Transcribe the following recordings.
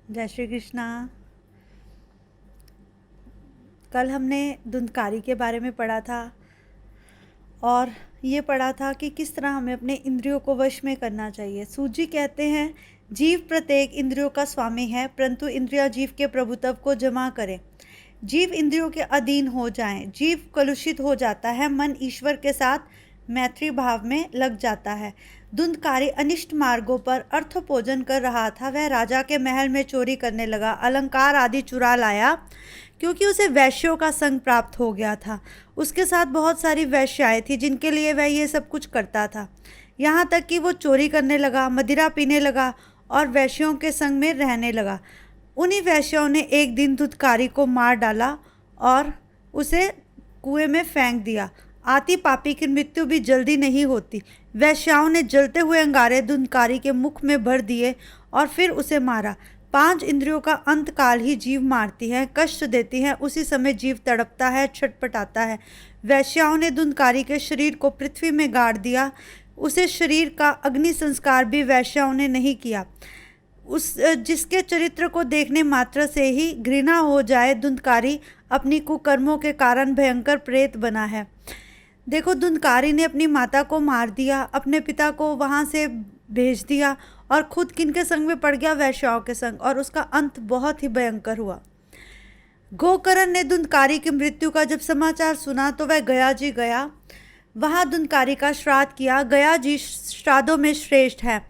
जय श्री कृष्णा। कल हमने धुंधकारी के बारे में पढ़ा था और ये पढ़ा था कि किस तरह हमें अपने इंद्रियों को वश में करना चाहिए। सूजी कहते हैं, जीव प्रत्येक इंद्रियों का स्वामी है, परंतु इंद्रियां जीव के प्रभुत्व को जमा करें। जीव इंद्रियों के अधीन हो जाएं, जीव कलुषित हो जाता है, मन ईश्वर के साथ मैत्री भाव में लग जाता है। धुंधकारी अनिष्ट मार्गों पर अर्थोपार्जन कर रहा था। वह राजा के महल में चोरी करने लगा, अलंकार आदि चुरा लाया, क्योंकि उसे वैश्यों का संग प्राप्त हो गया था। उसके साथ बहुत सारी वैश्याएं थी जिनके लिए वह ये सब कुछ करता था। यहाँ तक कि वो चोरी करने लगा, मदिरा पीने लगा और वैश्यों के संग में रहने लगा। उन्हीं वैश्यों ने एक दिन धुंधकारी को मार डाला और उसे कुएं में फेंक दिया। आती पापी की मृत्यु भी जल्दी नहीं होती। वैश्याओं ने जलते हुए अंगारे धुंधकारी के मुख में भर दिए और फिर उसे मारा। 5 इंद्रियों का अंत काल ही जीव मारती है, कष्ट देती है। उसी समय जीव तड़पता है, छटपटाता है। वैश्याओं ने धुंधकारी के शरीर को पृथ्वी में गाड़ दिया। उसे शरीर का अग्नि संस्कार भी वैश्याओं ने नहीं किया। उस जिसके चरित्र को देखने मात्र से ही घृणा हो जाए, धुंधकारी अपनी कुकर्मों के कारण भयंकर प्रेत बना है। देखो, धुंधकारी ने अपनी माता को मार दिया, अपने पिता को वहाँ से भेज दिया और खुद किनके संग में पड़ गया? वैश्याओं के संग, और उसका अंत बहुत ही भयंकर हुआ। गोकर्ण ने धुंधकारी की मृत्यु का जब समाचार सुना तो वह गया जी गया, वहाँ धुंधकारी का श्राद्ध किया। गया जी श्राद्धों में श्रेष्ठ है,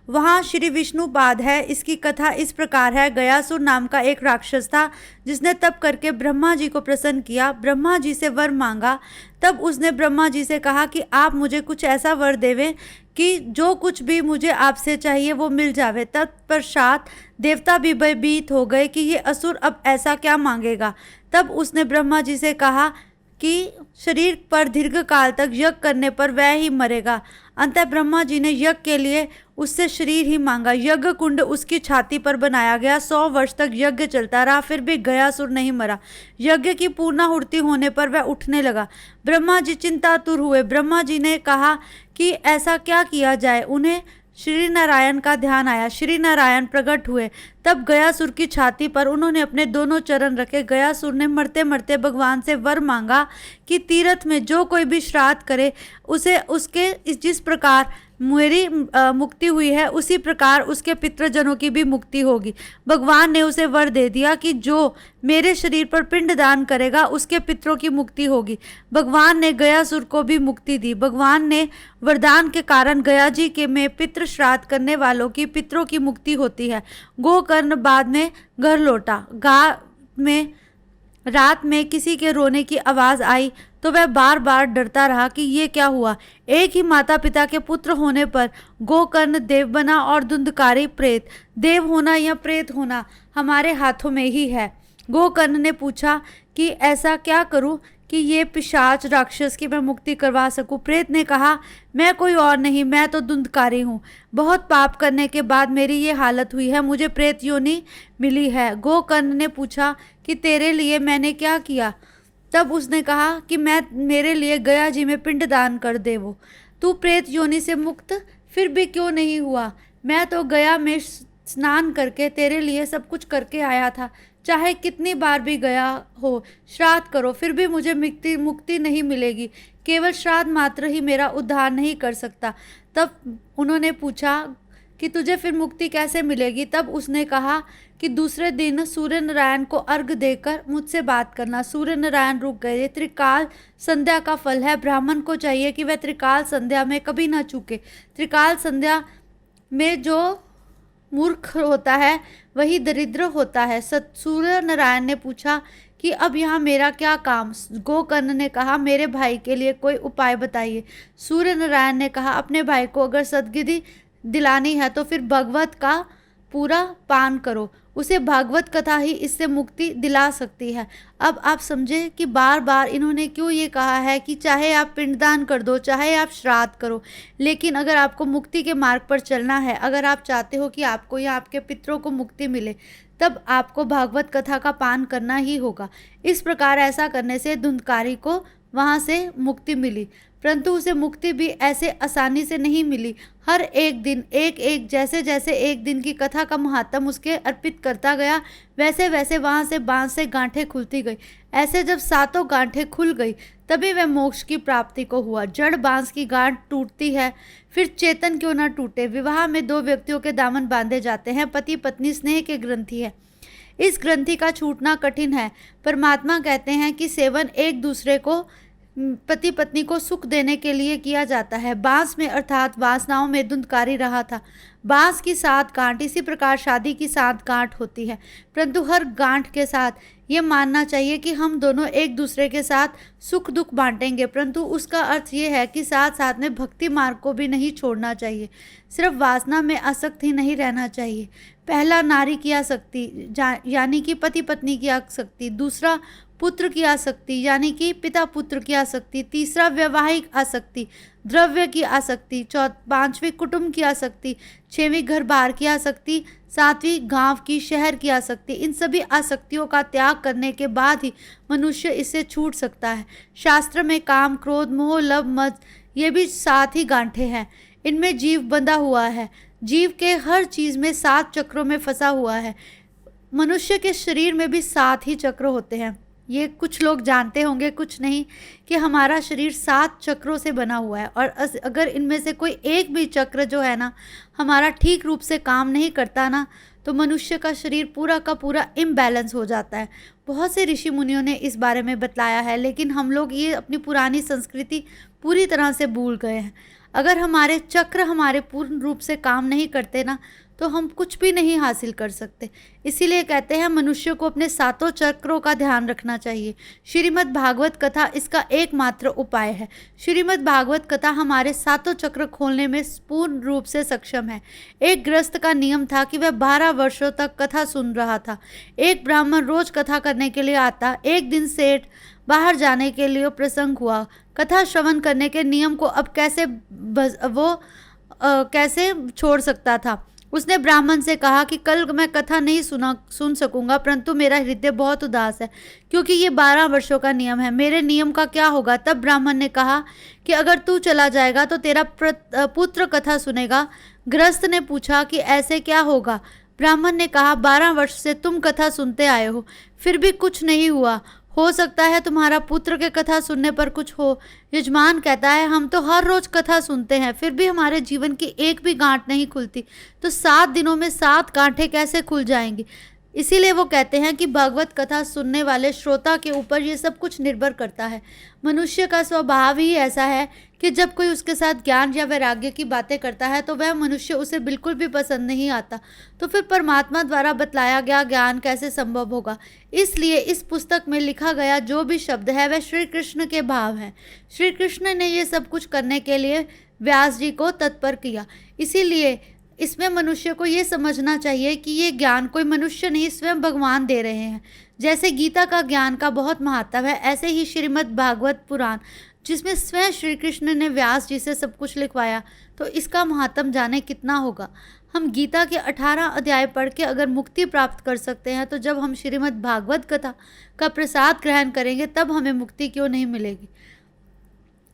वहाँ श्री विष्णु पाद है। इसकी कथा इस प्रकार है। गयासुर नाम का एक राक्षस था जिसने तप करके ब्रह्मा जी को प्रसन्न किया, ब्रह्मा जी से वर मांगा। तब उसने ब्रह्मा जी से कहा कि आप मुझे कुछ ऐसा वर देवें कि जो कुछ भी मुझे आपसे चाहिए वो मिल जावे। तत्पश्चात देवता भी भयभीत हो गए कि ये असुर अब ऐसा क्या मांगेगा। तब उसने ब्रह्मा जी से कहा कि शरीर पर दीर्घ काल तक यज्ञ करने पर वह ही मरेगा। अंततः ब्रह्मा जी ने यज्ञ के लिए उससे शरीर ही मांगा। यज्ञ कुंड उसकी छाती पर बनाया गया। 100 वर्ष तक यज्ञ चलता रहा, फिर भी गयासुर नहीं मरा। यज्ञ की पूर्णाहुति होने पर वह उठने लगा। ब्रह्मा जी चिंतातुर हुए। ब्रह्मा जी ने कहा कि ऐसा क्या किया जाए। उन्हें श्री नारायण का ध्यान आया। श्री नारायण प्रकट हुए। तब गयासुर की छाती पर उन्होंने अपने दोनों चरण रखे। गयासुर ने मरते मरते भगवान से वर मांगा कि तीर्थ में जो कोई भी श्राद्ध करे उसे उसके जिस प्रकार मेरी मुक्ति हुई है उसी प्रकार उसके पितृजनों की भी मुक्ति होगी। भगवान ने उसे वर दे दिया कि जो मेरे शरीर पर पिंड दान करेगा उसके पितरों की मुक्ति होगी। भगवान ने गयासुर को भी मुक्ति दी। भगवान ने वरदान के कारण गया जी के में पितृ श्राद्ध करने वालों की पितरों की मुक्ति होती है। गोकर्ण बाद में घर लौटा। रात में किसी के रोने की आवाज़ आई तो वह बार बार डरता रहा कि ये क्या हुआ। एक ही माता पिता के पुत्र होने पर गोकर्ण देव बना और धुंधकारी प्रेत। देव होना या प्रेत होना हमारे हाथों में ही है। गोकर्ण ने पूछा कि ऐसा क्या करूं कि ये पिशाच राक्षस की मैं मुक्ति करवा सकूं। प्रेत ने कहा, मैं कोई और नहीं, मैं तो धुंधकारी हूँ। बहुत पाप करने के बाद मेरी ये हालत हुई है, मुझे प्रेत योनि मिली है। गोकर्ण ने पूछा कि तेरे लिए मैंने क्या किया। तब उसने कहा कि मेरे लिए गया जी में पिंड दान कर दे। वो तू प्रेत योनि से मुक्त फिर भी क्यों नहीं हुआ? मैं तो गया में स्नान करके तेरे लिए सब कुछ करके आया था। चाहे कितनी बार भी गया हो, श्राद्ध करो फिर भी मुझे मुक्ति नहीं मिलेगी। केवल श्राद्ध मात्र ही मेरा उद्धार नहीं कर सकता। तब उन्होंने पूछा कि तुझे फिर मुक्ति कैसे मिलेगी। तब उसने कहा कि दूसरे दिन सूर्य नारायण को अर्घ देकर मुझसे बात करना। सूर्य नारायण रुक गए। त्रिकाल संध्या का फल है। ब्राह्मण को चाहिए कि वह त्रिकाल संध्या में कभी ना चूके। त्रिकाल संध्या में जो मूर्ख होता है वही दरिद्र होता है। सूर्य नारायण ने पूछा कि अब यहाँ मेरा क्या काम। गोकर्ण ने कहा, मेरे भाई के लिए कोई उपाय बताइए। सूर्य नारायण ने कहा, अपने भाई को अगर सद्गति दिलानी है तो फिर भगवत का पूरा पान करो, उसे भागवत कथा ही इससे मुक्ति दिला सकती है। अब आप समझे कि बार बार इन्होंने क्यों ये कहा है कि चाहे आप पिंडदान कर दो, चाहे आप श्राद्ध करो, लेकिन अगर आपको मुक्ति के मार्ग पर चलना है, अगर आप चाहते हो कि आपको या आपके पितरों को मुक्ति मिले, तब आपको भागवत कथा का पान करना ही होगा। इस प्रकार ऐसा करने से धुंधकारी को वहाँ से मुक्ति मिली। परंतु उसे मुक्ति भी ऐसे आसानी से नहीं मिली। हर एक दिन एक एक जैसे जैसे एक दिन की कथा का महात्म उसके अर्पित करता गया, वैसे वैसे वहाँ से बांस से गांठें खुलती गई। ऐसे जब सातों गांठें खुल गई तभी वह मोक्ष की प्राप्ति को हुआ। जड़ बांस की गांठ टूटती है, फिर चेतन क्यों न टूटे। विवाह में दो व्यक्तियों के दामन बांधे जाते हैं। पति पत्नी स्नेह के ग्रंथि है, इस ग्रंथि का छूटना कठिन है। परमात्मा कहते हैं कि सेवन एक दूसरे को, पति पत्नी को सुख देने के लिए किया जाता है। बांस में अर्थात वासनाओं में धुंधकारी रहा था। बांस की 7 गांठ, इसी प्रकार शादी की 7 गांठ होती है, परंतु हर गांठ के साथ ये मानना चाहिए कि हम दोनों एक दूसरे के साथ सुख दुख बांटेंगे, परंतु उसका अर्थ ये है कि साथ साथ में भक्ति मार्ग को भी नहीं छोड़ना चाहिए। सिर्फ वासना में आसक्त ही नहीं रहना चाहिए। पहला नारी की आसक्ति यानी कि पति पत्नी की आसक्ति, दूसरा पुत्र की आसक्ति यानी कि पिता पुत्र की आसक्ति, तीसरा वैवाहिक आसक्ति, द्रव्य की आसक्ति, पांचवी कुटुंब की आसक्ति, 6वीं घर बार की आसक्ति, 7वीं गांव की शहर की आसक्ति। इन सभी आसक्तियों का त्याग करने के बाद ही मनुष्य इससे छूट सकता है। शास्त्र में काम, क्रोध, मोह, लोभ, मद ये भी 7 ही गांठें हैं। इनमें जीव बंधा हुआ है। जीव के हर चीज में 7 चक्रों में फंसा हुआ है। मनुष्य के शरीर में भी 7 ही चक्र होते हैं। ये कुछ लोग जानते होंगे, कुछ नहीं, कि हमारा शरीर 7 चक्रों से बना हुआ है, और अगर इनमें से कोई एक भी चक्र जो है ना हमारा ठीक रूप से काम नहीं करता ना, तो मनुष्य का शरीर पूरा का पूरा इम्बैलेंस हो जाता है। बहुत से ऋषि मुनियों ने इस बारे में बतलाया है, लेकिन हम लोग ये अपनी पुरानी संस्कृति पूरी तरह से भूल गए हैं। अगर हमारे चक्र हमारे पूर्ण रूप से काम नहीं करते ना, तो हम कुछ भी नहीं हासिल कर सकते। इसीलिए कहते हैं मनुष्य को अपने 7 चक्रों का ध्यान रखना चाहिए। श्रीमद् भागवत कथा इसका एकमात्र उपाय है। श्रीमद् भागवत कथा हमारे 7 चक्र खोलने में पूर्ण रूप से सक्षम है। एक गृहस्थ का नियम था कि वह 12 वर्षों तक कथा सुन रहा था। एक ब्राह्मण रोज कथा करने के लिए आता। एक दिन सेठ बाहर जाने के लिए प्रसंग हुआ। कथा श्रवण करने के नियम को अब कैसे छोड़ सकता था। उसने ब्राह्मण से कहा कि कल मैं कथा नहीं सुन सकूंगा, परंतु मेरा हृदय बहुत उदास है क्योंकि ये 12 वर्षों का नियम है। मेरे नियम का क्या होगा? तब ब्राह्मण ने कहा कि अगर तू चला जाएगा तो तेरा पुत्र कथा सुनेगा। गृहस्थ ने पूछा कि ऐसे क्या होगा? ब्राह्मण ने कहा 12 वर्ष से तुम कथा सुनते आए हो, फिर भी कुछ नहीं हुआ। हो सकता है तुम्हारा पुत्र के कथा सुनने पर कुछ हो। यजमान कहता है हम तो हर रोज कथा सुनते हैं, फिर भी हमारे जीवन की एक भी गांठ नहीं खुलती, तो 7 दिनों में 7 गांठें कैसे खुल जाएंगी? इसीलिए वो कहते हैं कि भगवत कथा सुनने वाले श्रोता के ऊपर ये सब कुछ निर्भर करता है। मनुष्य का स्वभाव ही ऐसा है कि जब कोई उसके साथ ज्ञान या वैराग्य की बातें करता है तो वह मनुष्य उसे बिल्कुल भी पसंद नहीं आता। तो फिर परमात्मा द्वारा बतलाया गया ज्ञान कैसे संभव होगा? इसलिए इस पुस्तक में लिखा गया जो भी शब्द है वह श्री कृष्ण के भाव है। श्री कृष्ण ने ये सब कुछ करने के लिए व्यास जी को तत्पर किया। इसीलिए इसमें मनुष्य को ये समझना चाहिए कि ये ज्ञान कोई मनुष्य नहीं, स्वयं भगवान दे रहे हैं। जैसे गीता का ज्ञान का बहुत महत्व है, ऐसे ही श्रीमद् भागवत पुराण जिसमें स्वयं श्री कृष्ण ने व्यास जी से सब कुछ लिखवाया, तो इसका महत्व जाने कितना होगा। हम गीता के 18 अध्याय पढ़ के अगर मुक्ति प्राप्त कर सकते हैं, तो जब हम श्रीमद् भागवत कथा का प्रसाद ग्रहण करेंगे तब हमें मुक्ति क्यों नहीं मिलेगी।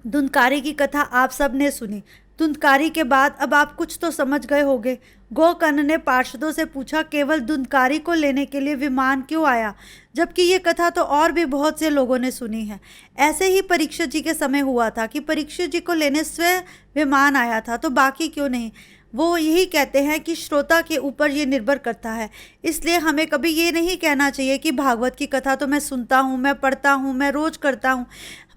धुंधकारी की कथा आप सब ने सुनी। धुंधकारी के बाद अब आप कुछ तो समझ गए होंगे। गोकर्ण ने पार्षदों से पूछा केवल धुंधकारी को लेने के लिए विमान क्यों आया, जबकि ये कथा तो और भी बहुत से लोगों ने सुनी है। ऐसे ही परीक्षित जी के समय हुआ था कि परीक्षित जी को लेने स्वयं विमान आया था, तो बाकी क्यों नहीं। वो यही कहते हैं कि श्रोता के ऊपर ये निर्भर करता है। इसलिए हमें कभी ये नहीं कहना चाहिए कि भागवत की कथा तो मैं सुनता हूँ, मैं पढ़ता हूँ, मैं रोज करता हूँ।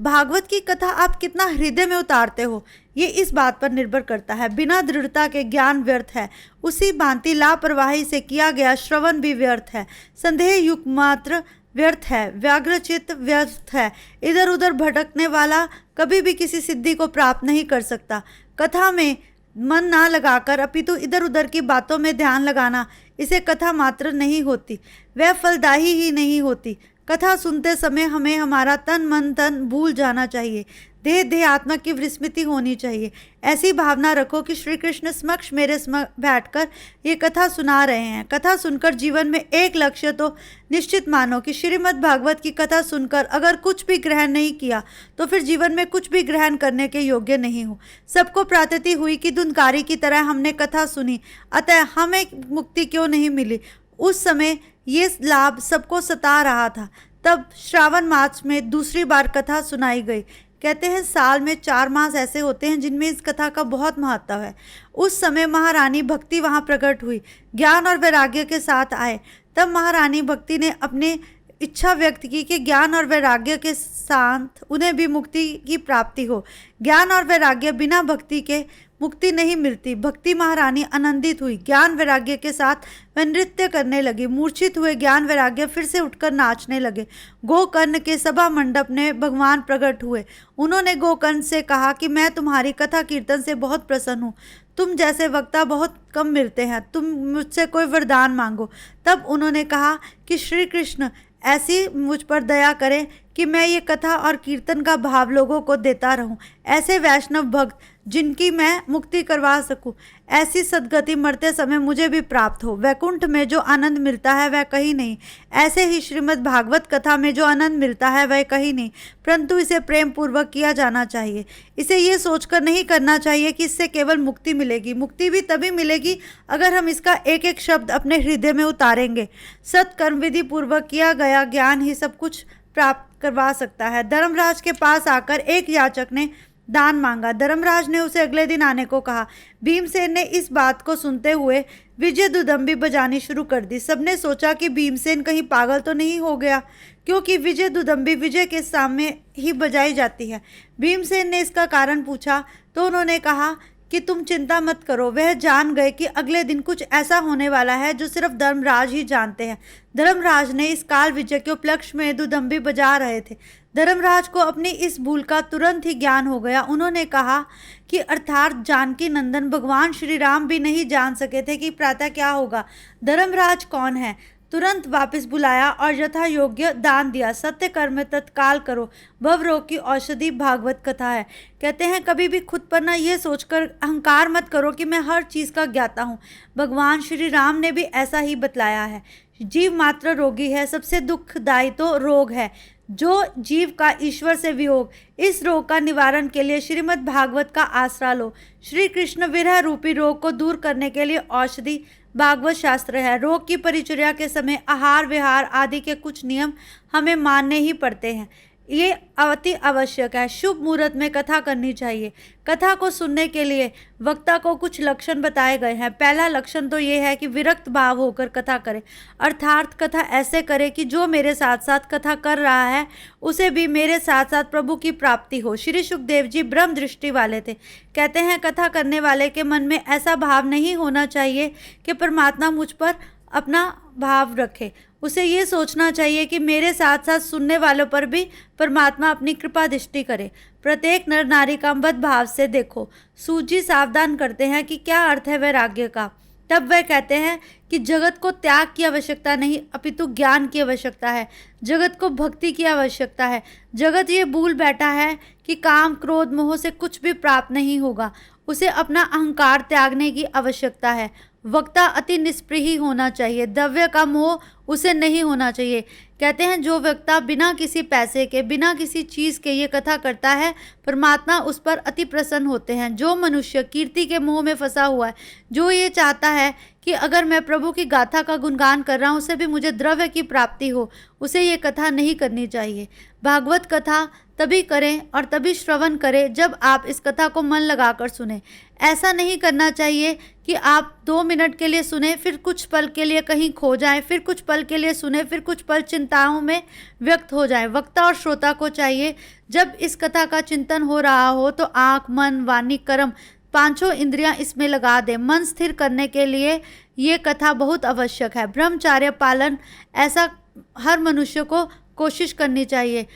भागवत की कथा आप कितना हृदय में उतारते हो ये इस बात पर निर्भर करता है। बिना दृढ़ता के ज्ञान व्यर्थ है, उसी भांति लापरवाही से किया गया श्रवण भी व्यर्थ है। संदेह युक्त मात्र व्यर्थ है, व्याग्रचित्त व्यर्थ है। इधर उधर भटकने वाला कभी भी किसी सिद्धि को प्राप्त नहीं कर सकता। कथा में मन ना लगाकर अपितु इधर उधर की बातों में ध्यान लगाना, इसे कथा मात्र नहीं होती, वह फलदायी ही नहीं होती। कथा सुनते समय हमें हमारा तन मन धन भूल जाना चाहिए। देह देहात्मा की विस्मृति होनी चाहिए। ऐसी भावना रखो कि श्री कृष्ण समक्ष मेरे बैठकर ये कथा सुना रहे हैं। कथा सुनकर जीवन में एक लक्ष्य तो निश्चित मानो कि श्रीमद् भागवत की कथा सुनकर अगर कुछ भी ग्रहण नहीं किया तो फिर जीवन में कुछ भी ग्रहण करने के योग्य नहीं हो। सबको प्राप्ति हुई कि धुंधकारी की तरह हमने कथा सुनी, अतः हमें मुक्ति क्यों नहीं मिली। उस समय ये लाभ सबको सता रहा था। तब श्रावण मास में दूसरी बार कथा सुनाई गई। कहते हैं साल में 4 मास ऐसे होते हैं जिनमें इस कथा का बहुत महत्व है। उस समय महारानी भक्ति वहाँ प्रकट हुई, ज्ञान और वैराग्य के साथ आए। तब महारानी भक्ति ने अपने इच्छा व्यक्त की कि ज्ञान और वैराग्य के साथ उन्हें भी मुक्ति की प्राप्ति हो। ज्ञान और वैराग्य बिना भक्ति के मुक्ति नहीं मिलती। भक्ति महारानी आनंदित हुई। ज्ञान वैराग्य के साथ वह नृत्य करने लगी। मूर्छित हुए ज्ञान वैराग्य फिर से उठकर नाचने लगे। गोकर्ण के सभा मंडप में भगवान प्रकट हुए। उन्होंने गोकर्ण से कहा कि मैं तुम्हारी कथा कीर्तन से बहुत प्रसन्न हूँ। तुम जैसे वक्ता बहुत कम मिलते हैं, तुम मुझसे कोई वरदान मांगो। तब उन्होंने कहा कि श्री कृष्ण ऐसी मुझ पर दया करें कि मैं ये कथा और कीर्तन का भाव लोगों को देता रहूं। ऐसे वैष्णव भक्त जिनकी मैं मुक्ति करवा सकूं, ऐसी सद्गति मरते समय मुझे भी प्राप्त हो। वैकुंठ में जो आनंद मिलता है वह कहीं नहीं, ऐसे ही श्रीमद् भागवत कथा में जो आनंद मिलता है वह कहीं नहीं, परंतु इसे प्रेम पूर्वक किया जाना चाहिए। इसे ये सोचकर नहीं करना चाहिए कि इससे केवल मुक्ति मिलेगी। मुक्ति भी तभी मिलेगी अगर हम इसका एक एक शब्द अपने हृदय में उतारेंगे। सत्कर्म विधि पूर्वक किया गया ज्ञान ही सब कुछ प्राप्त करवा सकता है। धर्मराज के पास आकर एक याचक ने दान मांगा। धर्मराज ने उसे अगले दिन आने को कहा। भीमसेन ने इस बात को सुनते हुए विजय दुदंबी बजानी शुरू कर दी। सबने सोचा कि भीमसेन कहीं पागल तो नहीं हो गया, क्योंकि विजय दुदंबी विजय के सामने ही बजाई जाती है। भीमसेन ने इसका कारण पूछा तो उन्होंने कहा कि तुम चिंता मत करो। वह जान गए कि अगले दिन कुछ ऐसा होने वाला है जो सिर्फ धर्मराज ही जानते हैं। धर्मराज ने इस काल विजय के उपलक्ष्य में दुदंबी बजा रहे थे। धर्मराज को अपनी इस भूल का तुरंत ही ज्ञान हो गया। उन्होंने कहा कि अर्थात जानकी नंदन भगवान श्री राम भी नहीं जान सके थे कि प्रातः क्या होगा। धर्मराज कौन है? तुरंत वापस बुलाया और यथा योग्य दान दिया। सत्य कर्म तत्काल करो, भव रोग की औषधि भागवत कथा है। कहते हैं कभी भी खुद पर ना ये सोचकर अहंकार मत करो कि मैं हर चीज़ का ज्ञाता हूँ। भगवान श्री राम ने भी ऐसा ही बतलाया है। जीव मात्र रोगी है, सबसे दुखदायी तो रोग है जो जीव का ईश्वर से वियोग। इस रोग का निवारण के लिए श्रीमद् भागवत का आसरा लो। श्री कृष्ण विरह रूपी रोग को दूर करने के लिए औषधि भागवत शास्त्र है। रोग की परिचर्या के समय आहार विहार आदि के कुछ नियम हमें मानने ही पड़ते हैं। ये अति आवश्यक है। शुभ मुहूर्त में कथा करनी चाहिए। कथा को सुनने के लिए वक्ता को कुछ लक्षण बताए गए हैं। पहला लक्षण तो ये है कि विरक्त भाव होकर कथा करे, अर्थात कथा ऐसे करे कि जो मेरे साथ साथ कथा कर रहा है उसे भी मेरे साथ साथ प्रभु की प्राप्ति हो। श्री सुखदेव जी ब्रह्म दृष्टि वाले थे। कहते हैं कथा करने वाले के मन में ऐसा भाव नहीं होना चाहिए कि परमात्मा मुझ पर अपना भाव रखे। उसे ये सोचना चाहिए कि मेरे साथ साथ सुनने वालों पर भी परमात्मा अपनी कृपा दृष्टि करे। प्रत्येक नर नारी का बद्ध भाव से देखो। सूजी सावधान करते हैं कि क्या अर्थ है वैराग्य का। तब वह कहते हैं कि जगत को त्याग की आवश्यकता नहीं अपितु ज्ञान की आवश्यकता है। जगत को भक्ति की आवश्यकता है। जगत ये भूल बैठा है कि काम क्रोध मोह से कुछ भी प्राप्त नहीं होगा। उसे अपना अहंकार त्यागने की आवश्यकता है। वक्ता अति निष्प्रिय होना चाहिए। द्रव्य का मोह उसे नहीं होना चाहिए। कहते हैं जो वक्ता बिना किसी पैसे के बिना किसी चीज़ के ये कथा करता है परमात्मा उस पर अति प्रसन्न होते हैं। जो मनुष्य कीर्ति के मोह में फंसा हुआ है, जो ये चाहता है कि अगर मैं प्रभु की गाथा का गुणगान कर रहा हूँ उसे भी मुझे द्रव्य की प्राप्ति हो, उसे ये कथा नहीं करनी चाहिए। भागवत कथा तभी करें और तभी श्रवण करें जब आप इस कथा को मन लगाकर सुने। ऐसा नहीं करना चाहिए कि आप 2 मिनट के लिए सुने, फिर कुछ पल के लिए कहीं खो जाएं, फिर कुछ पल के लिए सुने, फिर कुछ पल चिंताओं में व्यक्त हो जाएं। वक्ता और श्रोता को चाहिए जब इस कथा का चिंतन हो रहा हो तो आँख, मन, वाणी, कर्म पांचों इंद्रियां इसमें लगा दें। मन स्थिर करने के लिए ये कथा बहुत आवश्यक है। ब्रह्मचार्य पालन ऐसा हर मनुष्य को कोशिश करनी चाहिए।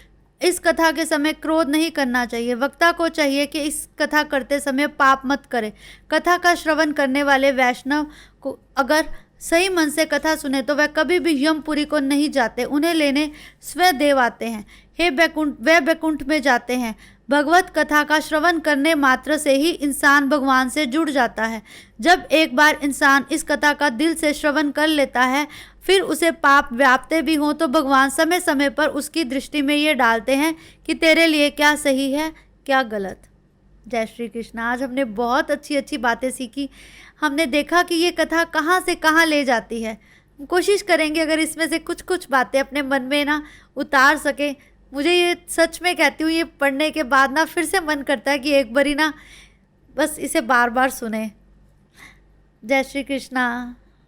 इस कथा के समय क्रोध नहीं करना चाहिए। वक्ता को चाहिए कि इस कथा करते समय पाप मत करे। कथा का श्रवण करने वाले वैष्णव को अगर सही मन से कथा सुने तो वह कभी भी यमपुरी को नहीं जाते, उन्हें लेने स्वदेव आते हैं। हे बैकुंठ, वे बैकुंठ में जाते हैं। भगवत कथा का श्रवण करने मात्र से ही इंसान भगवान से जुड़ जाता है। जब एक बार इंसान इस कथा का दिल से श्रवण कर लेता है, फिर उसे पाप व्यापते भी हों तो भगवान समय समय पर उसकी दृष्टि में ये डालते हैं कि तेरे लिए क्या सही है क्या गलत। जय श्री कृष्ण। आज हमने बहुत अच्छी अच्छी बातें सीखी। हमने देखा कि ये कथा कहाँ से कहाँ ले जाती है। कोशिश करेंगे अगर इसमें से कुछ कुछ बातें अपने मन में ना उतार सके। मुझे ये सच में कहती हूँ, ये पढ़ने के बाद ना फिर से मन करता है कि एक बारी ना बस इसे बार बार सुने। जय श्री कृष्णा।